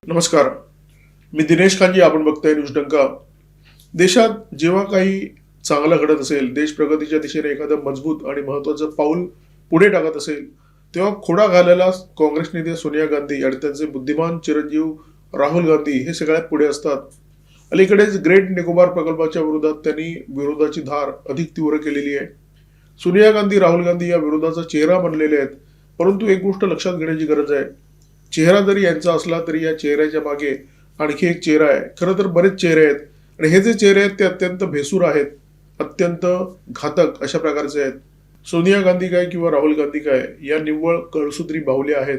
नमस्कार. मी दिनेश खानजी. आपण बघताय न्यूजडंका. देशात जेव्हा काही चांगलं घडत असेल, देश प्रगतीच्या दिशेने एखादं मजबूत आणि महत्त्वाचं पाऊल पुढे टाकत असेल, तेव्हा खोडा घालायला काँग्रेस नेते सोनिया गांधी आणि त्यांचे बुद्धिमान चिरंजीव राहुल गांधी हे सगळ्यात पुढे असतात. अलीकडेच ग्रेट निकोबार प्रकल्पाच्या विरोधात त्यांनी विरोधाची धार अधिक तीव्र केलेली आहे. सोनिया गांधी, राहुल गांधी या विरोधाचा चेहरा बनलेले आहेत. परंतु एक गोष्ट लक्षात घेण्याची गरज आहे. चेहरा जरी यांचा असला तरी या चेहऱ्याच्या मागे आणखी एक चेहरा आहे. खरं तर बरेच चेहरे आहेत आणि हे जे चेहरे आहेत ते अत्यंत भेसूर आहेत, अत्यंत घातक अशा प्रकारचे आहेत. सोनिया गांधी काय किंवा राहुल गांधी काय या निव्वळ कळसूत्री बाहुल्या आहेत.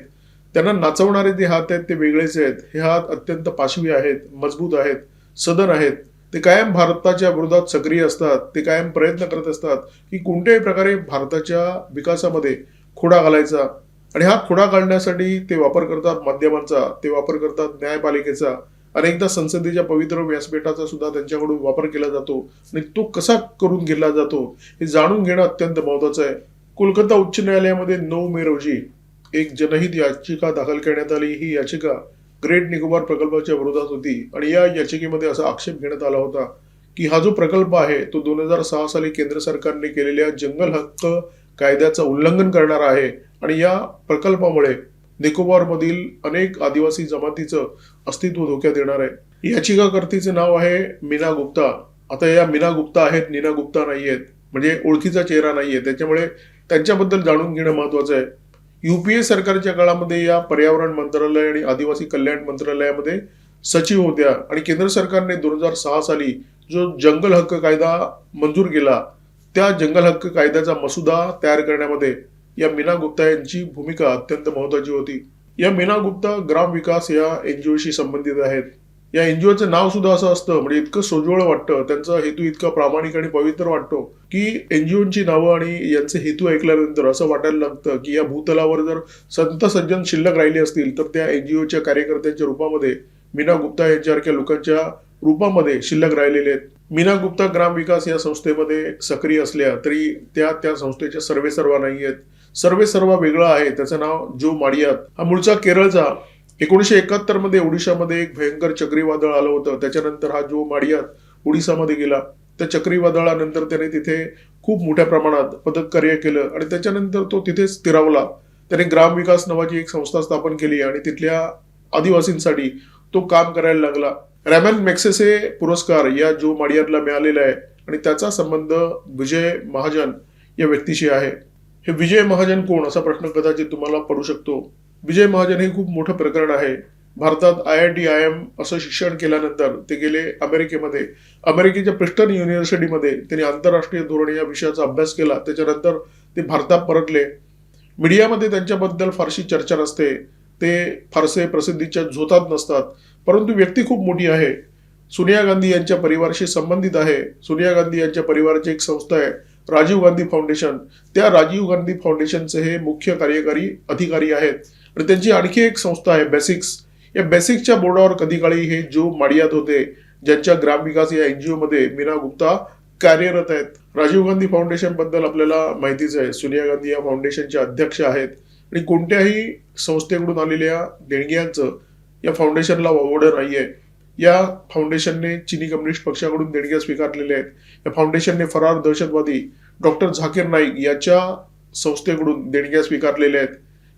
त्यांना नाचवणारे जे हात आहेत ते वेगळेच आहेत. हे हात अत्यंत पाशवी आहेत, मजबूत आहेत, सदन आहेत. ते कायम भारताच्या विरोधात सक्रिय असतात. ते कायम प्रयत्न करत असतात की कोणत्याही प्रकारे भारताच्या विकासामध्ये खोडा घालायचा. आणि हा खोडा काढण्यासाठी ते वापर करतात माध्यमांचा, ते वापर करतात न्यायपालिकेचा, अनेकदा संसदेच्या पवित्र व्यासपीठाचा सुद्धा त्यांच्याकडून वापर केला जातो. आणि तो कसा करून घेतला जातो हे जाणून घेणं अत्यंत महत्वाचं आहे. कोलकाता उच्च न्यायालयामध्ये 9 मे रोजी एक जनहित याचिका दाखल करण्यात आली. ही याचिका ग्रेट निकोबार प्रकल्पाच्या विरोधात होती आणि या याचिकेमध्ये असा आक्षेप घेण्यात आला होता की हा जो प्रकल्प आहे तो 2006 साली केंद्र सरकारने केलेल्या जंगल हक्क कायद्याचं उल्लंघन करणारा आहे आणि या प्रकल्पामुळे निकोबारमधील अनेक आदिवासी जमातीचं अस्तित्व धोक्यात येणार आहे. याचिकाकर्तीचे नाव आहे मीना गुप्ता. आता या मीना गुप्ता आहेत, नीना गुप्ता नाही आहेत, म्हणजे ओळखीचा चेहरा नाहीये. त्याच्यामुळे त्यांच्याबद्दल जाणून घेणं महत्वाचं आहे. युपीए सरकारच्या काळामध्ये या पर्यावरण मंत्रालय आणि आदिवासी कल्याण मंत्रालयामध्ये सचिव होत्या आणि केंद्र सरकारने 2006 साली जो जंगल हक्क कायदा मंजूर केला, त्या जंगल हक्क कायद्याचा मसुदा तयार करण्यामध्ये या मीना गुप्ता यांची भूमिका अत्यंत महत्वाची होती. या मीना गुप्ता ग्राम विकास या एनजीओशी संबंधित आहेत. या एनजीओचं नाव सुद्धा असं असतं, म्हणजे इतकं सोज्वळ वाटतं, त्यांचा हेतू इतका प्रामाणिक आणि पवित्र वाटतो की एनजीओची नावं आणि यांचे हेतू ऐकल्यानंतर असं वाटायला लागतं की या भूतलावर जर संत सज्जन शिल्लक राहिले असतील तर त्या एनजीओच्या कार्यकर्त्यांच्या रूपामध्ये मीना गुप्ता यांच्यासारख्या लोकांच्या रूपामध्ये शिल्लक राहिलेले आहेत. मीना गुप्ता ग्राम विकास या संस्थेमध्ये सक्रिय असल्या तरी त्या संस्थेच्या सर्वेसर्वा नाही आहेत. सर्वेसर्वा वेगळा आहे. त्याचं नाव जो माडियात. हा मूळचा केरळचा. 1971 मध्ये ओडिशामध्ये एक भयंकर चक्रीवादळ आलं होतं. त्याच्यानंतर हा जो माडियात ओडिसामध्ये गेला. त्या चक्रीवादळानंतर त्याने तिथे खूप मोठ्या प्रमाणात पदककार्य केलं आणि त्याच्यानंतर तो तिथेच स्थिरावला. त्याने ग्राम विकास नावाची एक संस्था स्थापन केली आणि तिथल्या आदिवासींसाठी तो काम करायला लागला. रॅमन मॅग्सेसे पुरस्कार या जो माडियातला मिळालेला आहे आणि त्याचा संबंध विजय महाजन या व्यक्तीशी आहे. हे विजय महाजन कोण असा प्रश्न कदाचित तुम्हाला पडू शकतो. विजय महाजन हे खूप मोठं प्रकरण आहे. भारतात IIT IIM असं शिक्षण केल्यानंतर ते गेले अमेरिकेमध्ये. अमेरिकेच्या प्रिस्टन युनिव्हर्सिटीमध्ये त्यांनी आंतरराष्ट्रीय धोरण या विषयाचा अभ्यास केला. त्याच्यानंतर ते भारतात परतले. मीडियामध्ये त्यांच्याबद्दल फारशी चर्चा नसते. ते फारसे प्रसिद्धीच्या झोतात नसतात. परंतु व्यक्ती खूप मोठी आहे. सोनिया गांधी यांच्या परिवाराशी संबंधित आहे. सोनिया गांधी यांच्या परिवाराची एक संस्था आहे राजीव गांधी फाउंडेशन. त्या राजीव गांधी फाउंडेशनचे हे मुख्य कार्यकारी अधिकारी आहेत आणि त्यांची आणखी एक संस्था आहे बेसिक्स. या बेसिक्सच्या बोर्डावर कधी काळी हे जो माडियात होते, ज्यांच्या ग्राम विकास या एनजीओ मध्ये मीना गुप्ता कार्यरत आहेत. राजीव गांधी फाउंडेशन बद्दल आपल्याला माहितीच आहे. सोनिया गांधी या फाउंडेशनचे अध्यक्ष आहेत आणि कोणत्याही संस्थेकडून आलेल्या देणग्यांचं या फाउंडेशनला वावड नाहीये. या फाउंडेशनने चीनी कम्युनिस्ट पक्षाकडून देणग्या स्वीकारलेल्या आहेत. या फाउंडेशनने फरार दहशतवादी डॉक्टर झाकीर नाईक याच्या संस्थेकडून देणग्या स्वीकारलेल्या आहेत.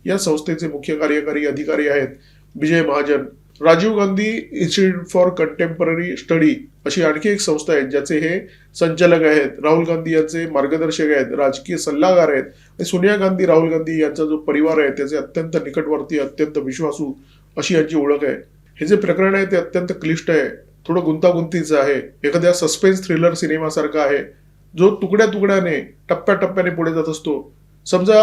या संस्थेचे मुख्य कार्यकारी अधिकारी आहेत Vijay Mahajan. Rajiv Gandhi institute for contemporary study अशी आणखी एक संस्था आहे ज्याचे हे संचालक आहेत. राहुल गांधी यांचे मार्गदर्शक आहेत, राजकीय सल्लागार आहेत. आणि सोनिया गांधी, राहुल गांधी यांचा जो परिवार आहे त्याचे अत्यंत निकटवर्ती, अत्यंत विश्वासू अशी यांची ओळख आहे. हे जे प्रकरण आहे ते अत्यंत क्लिष्ट आहे, थोडं गुंतागुंतीचं आहे. एखाद्या सस्पेन्स थ्रिलर सिनेमासारखा आहे जो तुकड्या तुकड्याने टप्प्याटप्प्याने पुढे जात असतो. समजा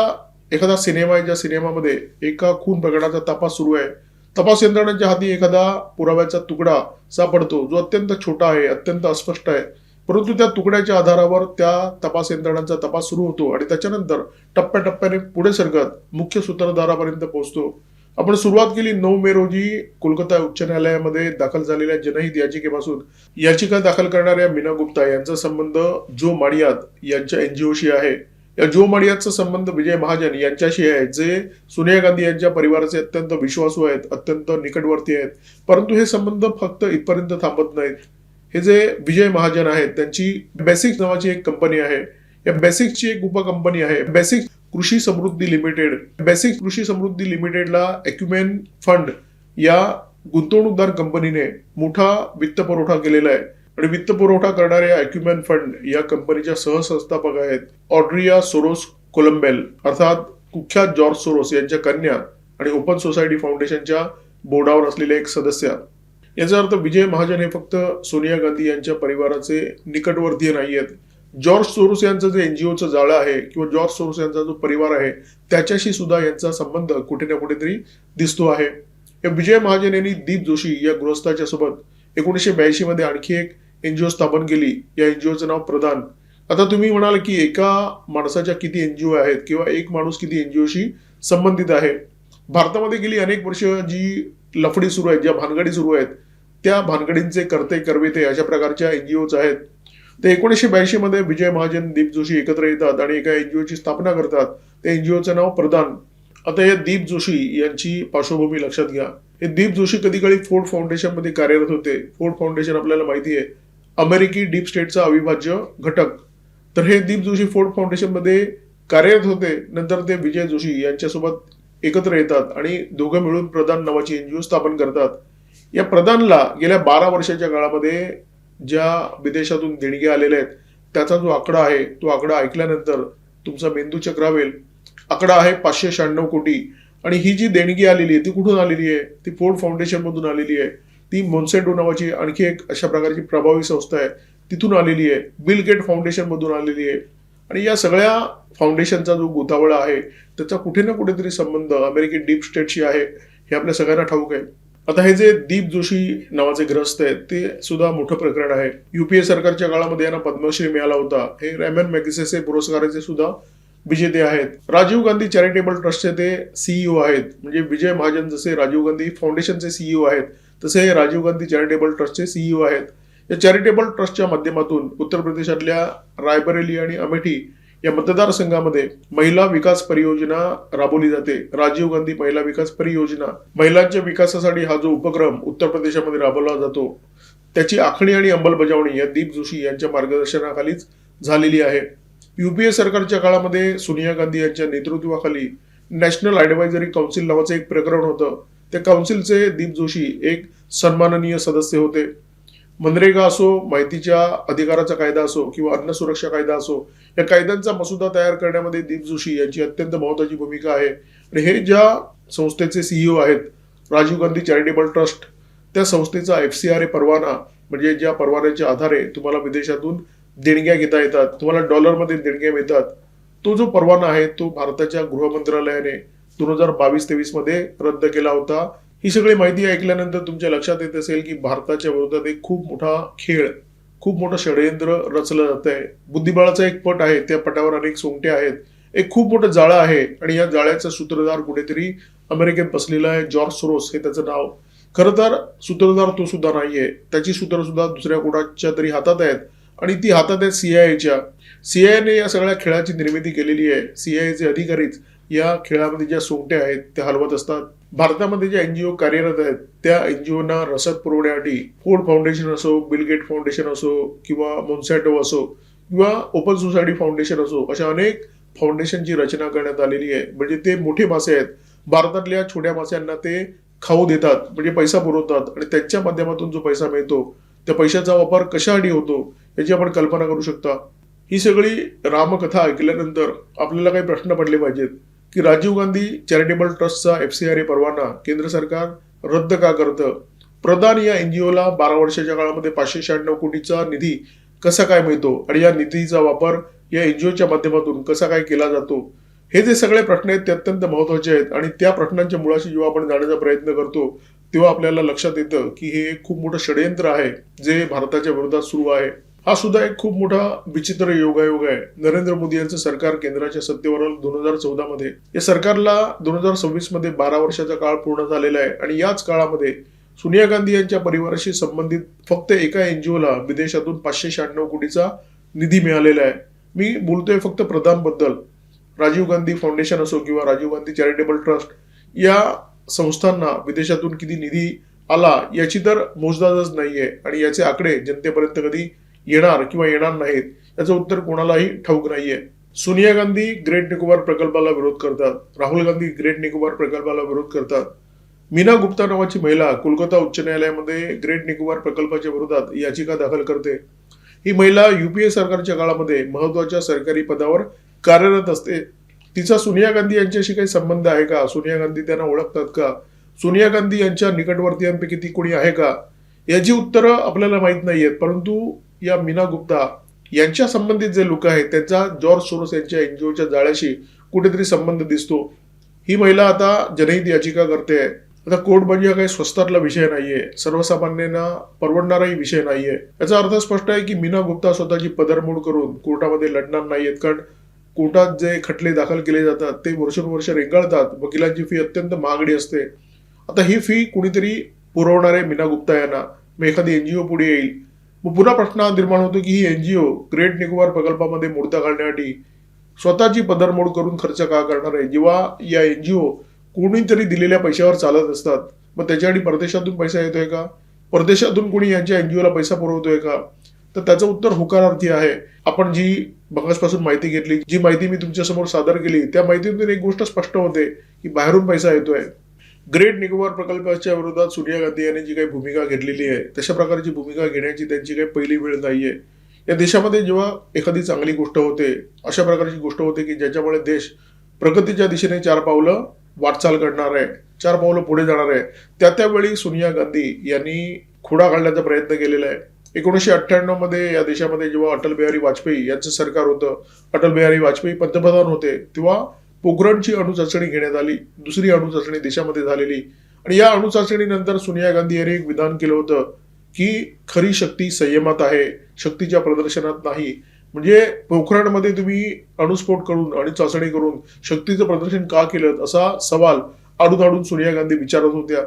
एखादा सिनेमा आहे, ज्या सिनेमामध्ये एका खून प्रकरणाचा तपास सुरू आहे. तपास यंत्रणांच्या हाती एखादा पुराव्याचा तुकडा सापडतो जो अत्यंत छोटा आहे, अत्यंत अस्पष्ट आहे. परंतु त्या तुकड्याच्या आधारावर त्या तपास यंत्रणांचा तपास सुरू होतो आणि त्याच्यानंतर टप्प्याटप्प्याने पुढे सरकत मुख्य सूत्रधारापर्यंत पोहोचतो. आपण सुरुवात केली 9 मे रोजी कोलकाता उच्च न्यायालयामध्ये दाखल झालेल्या जनहित याचिकेपासून. याचिका दाखल करणाऱ्या मीना गुप्ता यांचा संबंध जो माडियात यांच्या एनजीओशी आहे. या जो माडियाचा संबंध विजय महाजन यांच्याशी आहे, जे सोनिया गांधी यांच्या परिवाराचे अत्यंत विश्वासू आहेत, अत्यंत निकटवर्ती आहेत. परंतु हे संबंध फक्त इथपर्यंत थांबत नाहीत. हे जे विजय महाजन आहेत, त्यांची बेसिक्स नावाची एक कंपनी आहे. या बेसिक्सची एक उपकंपनी आहे, बेसिक्स कृषी समृद्धी लिमिटेड. बेसिक्स कृषी समृद्धी लिमिटेडला अॅक्युमेन फंड या गुंतवणूकदार कंपनीने मोठा वित्त पुरवठा केलेला आहे. आणि वित्त पुरवठा करणाऱ्या अॅक्युमेन फंड या कंपनीच्या सहसंस्थापक आहेत ऑड्रिया सोरोस कोलंबेल, अर्थात कुख्यात जॉर्ज सोरोस यांच्या कन्या आणि ओपन सोसायटी फाउंडेशनच्या बोर्डावर असलेले एक सदस्य. याचा अर्थ विजय महाजन हे फक्त सोनिया गांधी यांच्या परिवाराचे निकटवर्तीय नाही आहेत. जॉर्ज सोरोस यांचं जे एनजीओचं जाळं आहे किंवा जॉर्ज सोरोस यांचा जो परिवार आहे त्याच्याशी सुद्धा यांचा संबंध कुठे ना कुठेतरी दिसतो आहे. या विजय महाजन यांनी दीप जोशी या गृहस्थाच्या सोबत 1982 मध्ये आणखी एक एनजीओ स्थापन केली. या एनजीओचं नाव प्रदान. आता तुम्ही म्हणाल की एका माणसाच्या किती एनजीओ आहेत किंवा एक माणूस किती एनजीओशी संबंधित आहे. भारतामध्ये गेली अनेक वर्ष जी लफडी सुरू आहेत, ज्या भानगडी सुरू आहेत, त्या भानगडींचे करते करविते अशा प्रकारच्या एनजीओच आहेत. ते 1982 मध्ये विजय महाजन, दीप जोशी एकत्र येतात आणि एका एनजीओची स्थापना करतात. त्या एनजीओचं नाव प्रदान. आता या दीप जोशी यांची पार्श्वभूमी लक्षात घ्या. हे दीप जोशी कधी काळी फोर्ड फाउंडेशन मध्ये कार्यरत होते. फोर्ड फाउंडेशन आपल्याला माहिती आहे अमेरिकी डीप स्टेटचा अविभाज्य घटक. तर हे दीप जोशी फोर्ड फाउंडेशन मध्ये कार्यरत होते. नंतर ते विजय जोशी यांच्यासोबत एकत्र येतात आणि दोघं मिळून प्रदान नावाची एनजीओ स्थापन करतात. या प्रदानला गेल्या 12 वर्षाच्या काळामध्ये ज्या विदेशातून देणग्या आलेल्या आहेत त्याचा जो आकडा आहे तो आकडा ऐकल्यानंतर तुमचा मेंदू चक्रावेल. आकडा आहे 596 कोटी. आणि ही जी देणगी आलेली आहे ती कुठून आलेली आहे? ती फोर्ड फाउंडेशन मधून आलेली आहे. ती मोन्सेंटो नावाची आणखी एक अशा प्रकारची प्रभावी संस्था आहे, तिथून आलेली आहे. बिल गेट फाउंडेशन मधून आलेली आहे. आणि या सगळ्या फाउंडेशनचा जो गोतावळा आहे त्याचा कुठे ना कुठेतरी संबंध अमेरिकी डीप स्टेटशी आहे, हे आपल्या सगळ्यांना ठाऊक आहे. आता हे जे दीप जोशी नावाचे ग्रस्त आहेत ते सुद्धा मोठं प्रकरण आहे. युपीए सरकारच्या काळामध्ये यांना पद्मश्री मिळाला होता. हे रॅमन मॅगिसेसे पुरस्काराचे सुद्धा विजेते आहेत. राजीव गांधी चॅरिटेबल ट्रस्टचे ते सीईओ आहेत. म्हणजे विजय महाजन जसे राजीव गांधी फाउंडेशनचे सीईओ आहेत तसे हे राजीव गांधी चॅरिटेबल ट्रस्टचे सीईओ आहेत. या चॅरिटेबल ट्रस्टच्या माध्यमातून उत्तर प्रदेशातल्या रायबरेली आणि अमेठी या मतदारसंघामध्ये महिला विकास परियोजना राबवली जाते. राजीव गांधी महिला विकास परियोजना. महिलांच्या विकासासाठी हा जो उपक्रम उत्तर प्रदेशामध्ये राबवला जातो त्याची आखणी आणि अंमलबजावणी या दीप जोशी यांच्या मार्गदर्शनाखालीच झालेली आहे. युपीए सरकारच्या काळामध्ये सोनिया गांधी यांच्या नेतृत्वाखाली नॅशनल ॲडवायझरी काउन्सिल नावाचं एक प्रकरण होतं. त्या काउन्सिलचे दीप जोशी एक सन्माननीय सदस्य होते. मनरेगा असो, माहितीच्या अधिकाराचा कायदा असो किंवा अन्न सुरक्षा कायदा असो, या कायद्यांचा मसुदा तयार करण्यामध्ये दीप जोशी यांची अत्यंत महत्वाची भूमिका आहे. आणि हे ज्या संस्थेचे सीईओ आहेत राजीव गांधी चॅरिटेबल ट्रस्ट, त्या संस्थेचा FCRA परवाना, म्हणजे ज्या परवान्याच्या आधारे तुम्हाला विदेशातून देणग्या घेता येतात, तुम्हाला डॉलरमध्ये देणग्या मिळतात, तो जो परवाना आहे तो भारताच्या गृह मंत्रालयाने 2022-23 मध्ये रद्द केला होता. ही सगळी माहिती ऐकल्यानंतर तुमच्या लक्षात येत असेल की भारताच्या विरोधात एक खूप मोठा खेळ, खूप मोठं षडयंत्र रचलं जात आहे. बुद्धिबळाचा एक पट आहे, त्या पटावर अनेक सोंगट्या आहेत, एक खूप मोठं जाळं आहे. आणि या जाळ्याचा सूत्रधार कुठेतरी अमेरिकेत बसलेला आहे. जॉर्ज सोरोस हे त्याचं नाव. खरं तर सूत्रधार तो सुद्धा नाहीये, त्याची सूत्र सुद्धा दुसऱ्या कोणाच्या तरी हातात आहेत आणि ती हातात आहेत CIAच्या. CIAने या सगळ्या खेळाची निर्मिती केलेली आहे. CIAचे अधिकारीच या खेळामध्ये ज्या सोंगट्या आहेत त्या हलवत असतात. भारतामध्ये ज्या एनजीओ कार्यरत आहेत त्या एनजीओना रसद पुरवण्यासाठी फोर्ड फाउंडेशन असो, बिल गेट फाउंडेशन असो किंवा मोन्सॅटो असो किंवा ओपन सोसायटी फाउंडेशन असो, अशा अनेक फाउंडेशनची रचना करण्यात आलेली आहे. म्हणजे ते मोठे मासे आहेत, भारतातल्या छोट्या मास्यांना ते खाऊ देतात, म्हणजे पैसा पुरवतात. आणि त्यांच्या माध्यमातून जो पैसा मिळतो त्या पैशाचा वापर कशासाठी होतो याची आपण कल्पना करू शकता. ही सगळी रामकथा ऐकल्यानंतर आपल्याला काही प्रश्न पडले पाहिजेत की राजीव गांधी चॅरिटेबल ट्रस्टचा FCRA परवाना केंद्र सरकार रद्द का करतं? प्रदान या एनजीओला 12 वर्षाच्या काळामध्ये 596 कोटीचा निधी कसा काय मिळतो आणि या निधीचा वापर या एनजीओच्या माध्यमातून कसा काय केला जातो? हे जे सगळे प्रश्न आहेत ते अत्यंत महत्वाचे आहेत. आणि त्या प्रश्नांच्या मुळाशी जेव्हा आपण जाण्याचा प्रयत्न करतो तेव्हा आपल्याला लक्षात येतं की हे एक खूप मोठं षडयंत्र आहे जे भारताच्या विरोधात सुरू आहे. हा सुद्धा एक खूप मोठा विचित्र योगायोग आहे. नरेंद्र मोदी यांचं सरकार केंद्राच्या सत्तेवर आलं 2014 मध्ये. या सरकारला 2026 मध्ये 12 वर्षाचा काळ पूर्ण झालेला आहे. आणि याच काळामध्ये सोनिया गांधी यांच्या परिवाराशी संबंधित फक्त एका एनजीओला विदेशातून 596 कोटीचा निधी मिळालेला आहे. मी बोलतोय फक्त प्रदानबद्दल. राजीव गांधी फाउंडेशन असो किंवा राजीव गांधी चॅरिटेबल ट्रस्ट या संस्थांना विदेशातून किती निधी आला याची तर मोजदादच नाहीये आणि याचे आकडे जनतेपर्यंत कधी येणार किंवा येणार नाहीत याचं उत्तर कोणालाही ठाऊक नाहीये. सोनिया गांधी ग्रेट निकोबार प्रकल्पाला विरोध करतात, राहुल गांधी ग्रेट निकोबार प्रकल्पाला विरोध करतात. मीना गुप्ता नावाची महिला कोलकाता उच्च न्यायालयामध्ये ग्रेट निकोबार प्रकल्पाच्या विरोधात याचिका दाखल करते. ही महिला युपीए सरकारच्या काळामध्ये महत्वाच्या सरकारी पदावर कार्यरत असते. तिचा सोनिया गांधी यांच्याशी काही संबंध आहे का? सोनिया गांधी त्यांना ओळखतात का? सोनिया गांधी यांच्या निकटवर्तीयांपैकी ती कोणी आहे का? याची उत्तरं आपल्याला माहीत नाहीयेत. परंतु या मीना गुप्ता यांच्या संबंधित जे लोक आहेत त्यांचा जॉर्ज सोरोस यांच्या एनजीओच्या जाळ्याशी कुठेतरी संबंध दिसतो. ही महिला आता जनहित याचिका करते. आता कोर्ट म्हणजे काही स्वस्तातला विषय नाहीये, सर्वसामान्यांना परवडणाराही विषय नाहीये. याचा अर्थ स्पष्ट आहे की मीना गुप्ता स्वतःची पदरमोड करून कोर्टामध्ये लढणार नाहीयेत, कारण कोर्टात जे खटले दाखल केले जातात ते वर्षानुवर्ष रेंगाळतात. वकिलांची फी अत्यंत महागडी असते. आता ही फी कुणीतरी पुरवणारे मीना गुप्ता यांना मग एखादी एनजीओ पुढे येईल. मग पुन्हा प्रश्न हा निर्माण होतो की ही एनजीओ ग्रेट निकोबार प्रकल्पामध्ये मोडता घालण्यासाठी स्वतःची पदरमोड करून खर्च का करणार आहे, जेव्हा या एनजीओ कोणीतरी दिलेल्या पैशावर चालत असतात. मग त्याच्यासाठी परदेशातून पैसा येतोय का? परदेशातून कोणी यांच्या एनजीओला पैसा पुरवतोय का? तर त्याचं उत्तर होकारार्थी आहे. आपण जी बंगसपासून माहिती घेतली, जी माहिती मी तुमच्यासमोर सादर केली, त्या माहितीतून एक गोष्ट स्पष्ट होते की बाहेरून पैसा येतोय. ग्रेट निकोबार प्रकल्पाच्या विरोधात सोनिया गांधी यांनी जी काही भूमिका घेतलेली आहे तशा प्रकारची भूमिका घेण्याची त्यांची काही पहिली वेळ नाहीये. या देशामध्ये जेव्हा एखादी चांगली गोष्ट होते, अशा प्रकारची गोष्ट होते की ज्याच्यामुळे देश प्रगतीच्या दिशेने 4 पावलं वाटचाल करणार आहे, 4 पावलं पुढे जाणार आहे, त्यावेळी सोनिया गांधी यांनी खोडा घालण्याचा प्रयत्न केलेला आहे. 1998 मध्ये या देशामध्ये जेव्हा अटल बिहारी वाजपेयी यांचं सरकार होतं, अटल बिहारी वाजपेयी पंतप्रधान होते, तेव्हा पोखरणची अणुचाचणी घेण्यात आली. दुसरी अणुचाचणी देशामध्ये झालेली. आणि या अणुचाचणीनंतर सोनिया गांधी यांनी एक विधान केलं होतं की खरी शक्ती संयमात आहे, शक्तीच्या प्रदर्शनात नाही. म्हणजे पोखरणमध्ये तुम्ही अणुस्फोट करून आणि चाचणी करून शक्तीचं प्रदर्शन का केलं, असा सवाल आडून आडून सोनिया गांधी विचारत होत्या.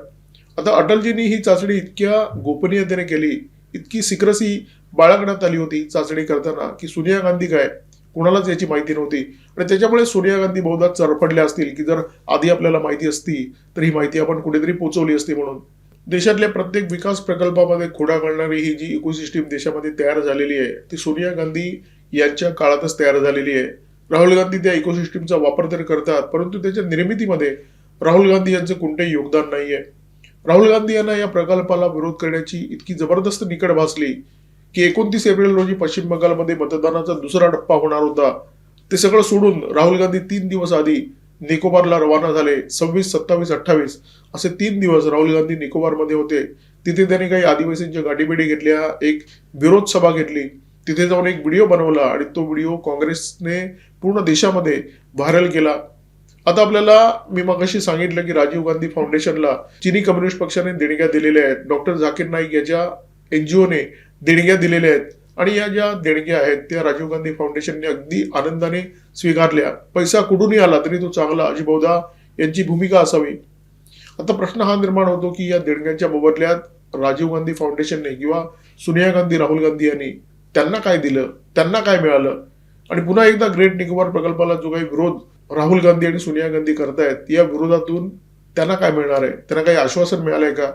आता अटलजींनी ही चाचणी इतक्या गोपनीयतेने केली, इतकी सिक्रेसी बाळगण्यात आली होती चाचणी करताना की सोनिया गांधी काय कोणालाच याची माहिती नव्हती. आणि त्याच्यामुळे सोनिया गांधी बहुधा चरफडल्या असतील की जर आधी आपल्याला माहिती असती तर ही माहिती आपण कुठेतरी पोहोचवली असती म्हणून. देशातल्या प्रत्येक विकास प्रकल्पामध्ये खोडा घालणारी ही जी इकोसिस्टीम देशामध्ये तयार झालेली आहे ती सोनिया गांधी यांच्या काळातच तयार झालेली आहे. राहुल गांधी त्या इकोसिस्टीमचा वापर तर करतात, परंतु त्याच्या निर्मितीमध्ये राहुल गांधी यांचं कोणतेही योगदान नाहीये. राहुल गांधी यांना या प्रकल्पाला विरोध करण्याची इतकी जबरदस्त निकड भासली की 29 एप्रिल रोजी पश्चिम बंगालमध्ये मतदानाचा दुसरा टप्पा होणार होता. ते सगळं सोडून राहुल गांधी 3 दिवस आधी निकोबारला रवाना झाले. 26, 27, 28 असे 3 दिवस राहुल गांधी निकोबारमध्ये होते. तिथे त्यांनी काही आदिवासींच्या गाठीभेटी घेतल्या, एक विरोध सभा घेतली, तिथे जाऊन एक व्हिडिओ बनवला आणि तो व्हिडिओ काँग्रेसने पूर्ण देशामध्ये व्हायरल केला. आता आपल्याला मी मगाशी सांगितलं की राजीव गांधी फाउंडेशनला चीनी कम्युनिस्ट पक्षाने देणग्या दिलेल्या आहेत. डॉक्टर झाकीर नाईक याच्या एनजीओने देणग्या दिलेल्या आहेत आणि या ज्या देणग्या आहेत त्या राजीव गांधी फाउंडेशनने अगदी आनंदाने स्वीकारल्या. पैसा कुठूनही आला तरी तो चांगला, अशी बहुधा यांची भूमिका असावी. आता प्रश्न हा निर्माण होतो की या देणग्यांच्या मोबदल्यात राजीव गांधी फाउंडेशनने किंवा सोनिया गांधी, राहुल गांधी यांनी त्यांना काय दिलं, त्यांना काय मिळालं? आणि पुन्हा एकदा ग्रेट निकोबार प्रकल्पाला जो काही विरोध राहुल गांधी आणि सोनिया गांधी करतायत या विरोधातून त्यांना काय मिळणार आहे? त्यांना काही आश्वासन मिळालंय का?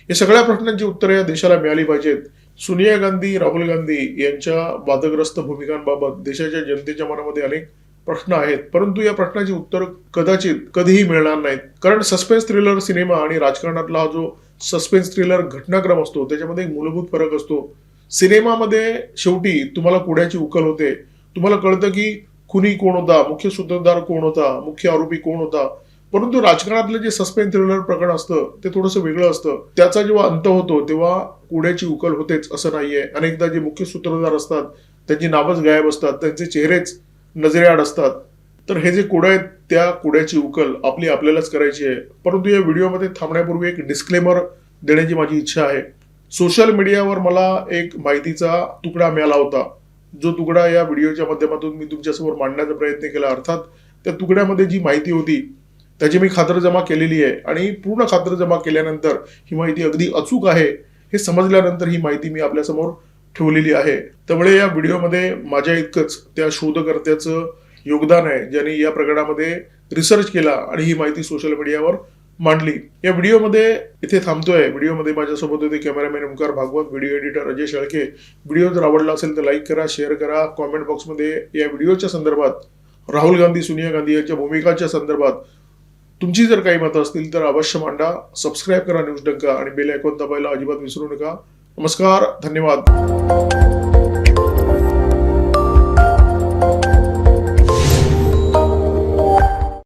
या सगळ्या प्रश्नांची उत्तरे या देशाला मिळाली पाहिजेत. सोनिया गांधी, राहुल गांधी यांच्या वादग्रस्त भूमिकांबाबत देशाच्या जनतेच्या मनामध्ये अनेक प्रश्न आहेत, परंतु या प्रश्नाची उत्तर कदाचित कधीही मिळणार नाहीत. कारण सस्पेन्स थ्रिलर सिनेमा आणि राजकारणातला हा जो सस्पेन्स थ्रिलर घटनाक्रम असतो त्याच्यामध्ये एक मूलभूत फरक असतो. सिनेमामध्ये शेवटी तुम्हाला कोड्याची उकल होते, तुम्हाला कळतं की खुनी कोण होता, मुख्य सूत्रधार कोण होता, मुख्य आरोपी कोण होता. परंतु राजकारणातलं जे सस्पेन्स थ्रिलर प्रकरण असतं ते थोडंसं वेगळं असतं. त्याचा जेव्हा अंत होतो तेव्हा कोड्याची उकल होतेच असं नाहीये. अनेकदा जे मुख्य सूत्रधार असतात त्यांची नावच गायब असतात, त्यांचे चेहरेच नजरेआड असतात. तर हे जे कोडं आहेत त्या कोड्याची उकल आपल्यालाच करायची आहे. परंतु या व्हिडिओमध्ये थांबण्यापूर्वी एक डिस्क्लेमर देण्याची माझी इच्छा आहे. सोशल मीडियावर मला एक माहितीचा तुकडा मिळाला होता, जो तुकडा या व्हिडिओच्या माध्यमातून मी तुमच्यासमोर मांडण्याचा प्रयत्न केला. अर्थात त्या तुकड्यामध्ये जी माहिती होती त्याची मी खातरजमा केलेली आहे आणि पूर्ण खातरजमा केल्यानंतर ही माहिती अगदी अचूक आहे हे समजल्यानंतर ही माहिती मी आपल्यासमोर ठेवलेली आहे. त्यामुळे या व्हिडिओमध्ये माझ्या इतकंच त्या शोधकर्त्याचं योगदान आहे, ज्यांनी या प्रकरणामध्ये रिसर्च केला आणि ही माहिती सोशल मीडियावर मांडली. या व्हिडिओमध्ये इथे थांबतोय. व्हिडिओमध्ये माझ्यासोबत होते cameraman Omkar Bhagwat, video editor Ajay Shelke. Video जर आवडला असेल तर लाईक करा, शेअर करा. कॉमेंट बॉक्समध्ये या व्हिडिओच्या संदर्भात राहुल गांधी, सोनिया गांधी यांच्या भूमिकांच्या संदर्भात तुमची जर काही मतं असतील तर अवश्य मांडा. सबस्क्राईब करा न्यूज डंका आणि बेल आयकॉन दाबायला अजिबात विसरू नका. नमस्कार, धन्यवाद.